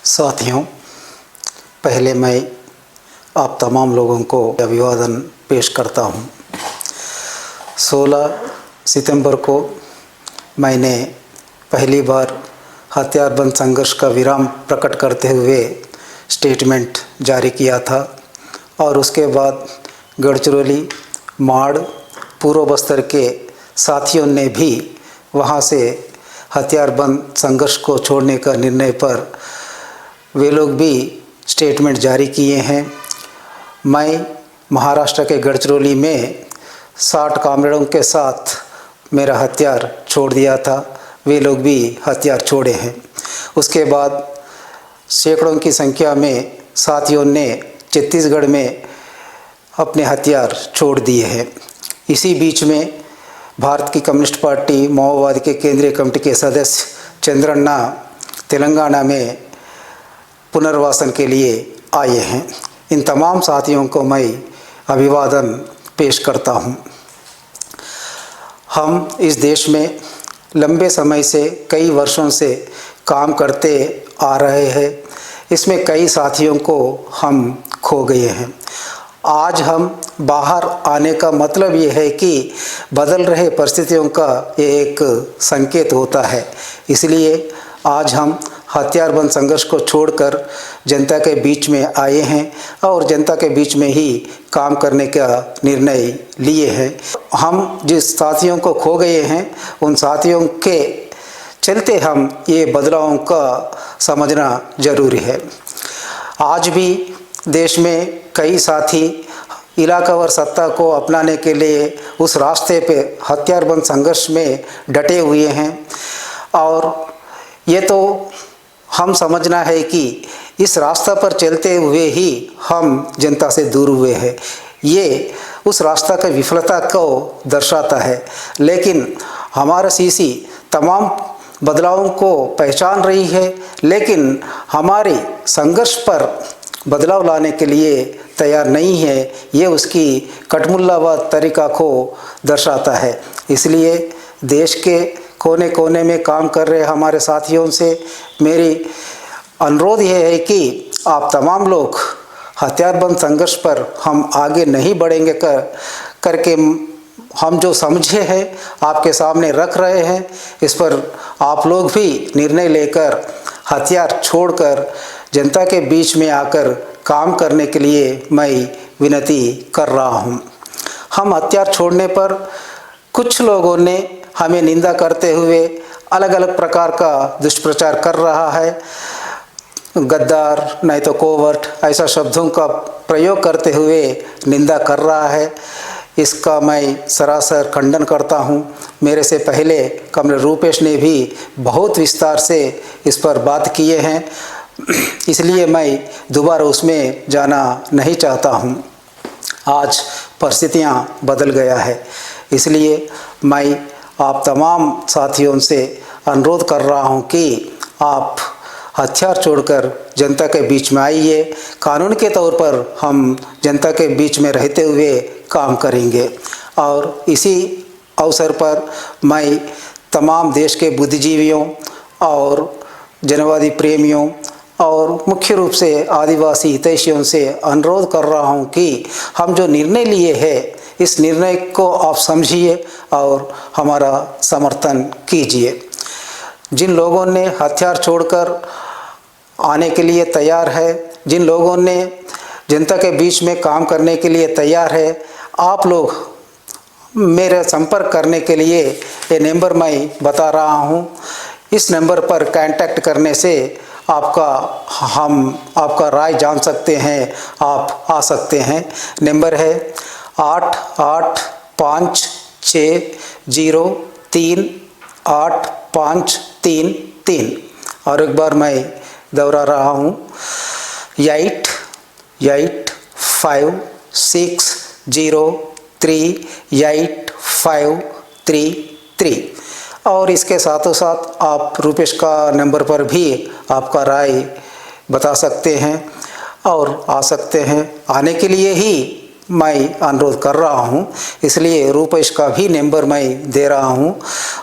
साथियों, पहले मैं आप तमाम लोगों को अभिवादन पेश करता हूं। 16 सितंबर को मैंने पहली बार हथियारबंद संघर्ष का विराम प्रकट करते हुए स्टेटमेंट जारी किया था और उसके बाद गढ़चिरौली, माड़, पूर्व बस्तर के साथियों ने भी वहां से हथियारबंद संघर्ष को छोड़ने का निर्णय पर वे लोग भी स्टेटमेंट जारी किए हैं। मैं महाराष्ट्र के गढ़चिरौली में 60 कामरेडों के साथ मेरा हथियार छोड़ दिया था, वे लोग भी हथियार छोड़े हैं। उसके बाद सैकड़ों की संख्या में साथियों ने छत्तीसगढ़ में अपने हथियार छोड़ दिए हैं। इसी बीच में भारत की कम्युनिस्ट पार्टी माओवादी के केंद्रीय कमेटी के सदस्य चंद्रन्ना तेलंगाना में पुनर्वासन के लिए आए हैं। इन तमाम साथियों को मैं अभिवादन पेश करता हूं। हम इस देश में लंबे समय से, कई वर्षों से काम करते आ रहे हैं। इसमें कई साथियों को हम खो गए हैं। आज हम बाहर आने का मतलब ये है कि बदल रहे परिस्थितियों का ये एक संकेत होता है। इसलिए आज हम हथियारबंद संघर्ष को छोड़कर जनता के बीच में आए हैं और जनता के बीच में ही काम करने का निर्णय लिए हैं। हम जिस साथियों को खो गए हैं, उन साथियों के चलते हम ये बदलावों का समझना जरूरी है। आज भी देश में कई साथी इलाकावार सत्ता को अपनाने के लिए उस रास्ते पे हथियारबंद संघर्ष में डटे हुए हैं और ये तो हम समझना है कि इस रास्ता पर चलते हुए ही हम जनता से दूर हुए हैं। ये उस रास्ता की विफलता को दर्शाता है। लेकिन हमारा सीसी तमाम बदलावों को पहचान रही है, लेकिन हमारे संघर्ष पर बदलाव लाने के लिए तैयार नहीं है। ये उसकी कटमुल्लावाद तरीका को दर्शाता है। इसलिए देश के कोने कोने में काम कर रहे हमारे साथियों से मेरी अनुरोध ये है कि आप तमाम लोग हथियारबंद संघर्ष पर हम आगे नहीं बढ़ेंगे करके हम जो समझे हैं आपके सामने रख रहे हैं। इस पर आप लोग भी निर्णय लेकर हथियार छोड़कर जनता के बीच में आकर काम करने के लिए मैं विनती कर रहा हूं। हम हथियार छोड़ने पर कुछ लोगों ने हमें निंदा करते हुए अलग अलग प्रकार का दुष्प्रचार कर रहा है। गद्दार, नहीं तो कोवर्ट, ऐसा शब्दों का प्रयोग करते हुए निंदा कर रहा है। इसका मैं सरासर खंडन करता हूं। मेरे से पहले कमरेड रूपेश ने भी बहुत विस्तार से इस पर बात किए हैं, इसलिए मैं दोबारा उसमें जाना नहीं चाहता हूं। आज परिस्थितियां बदल गया है, इसलिए मैं आप तमाम साथियों से अनुरोध कर रहा हूं कि आप हथियार छोड़कर जनता के बीच में आइए। कानून के तौर पर हम जनता के बीच में रहते हुए काम करेंगे। और इसी अवसर पर मैं तमाम देश के बुद्धिजीवियों और जनवादी प्रेमियों और मुख्य रूप से आदिवासी हितैषियों से अनुरोध कर रहा हूं कि हम जो निर्णय लिए हैं, इस निर्णय को आप समझिए और हमारा समर्थन कीजिए। जिन लोगों ने हथियार छोड़कर आने के लिए तैयार है, जिन लोगों ने जनता के बीच में काम करने के लिए तैयार है, आप लोग मेरे संपर्क करने के लिए ये नंबर मैं बता रहा हूँ। इस नंबर पर कांटेक्ट करने से हम आपका राय जान सकते हैं, आप आ सकते हैं। नंबर है 8850385333 और एक बार मैं दोहरा रहा हूँ 8850385333 और इसके साथों साथ आप रूपेश का नंबर पर भी आपका राय बता सकते हैं और आ सकते हैं। आने के लिए ही मैं अनुरोध कर रहा हूं, इसलिए रूपेश का भी नंबर मैं दे रहा हूं।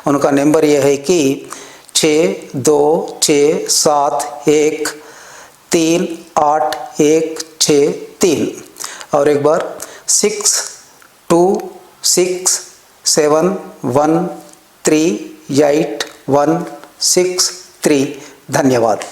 उनका नंबर यह है कि 6267 3816 और एक बार 6267138163। धन्यवाद।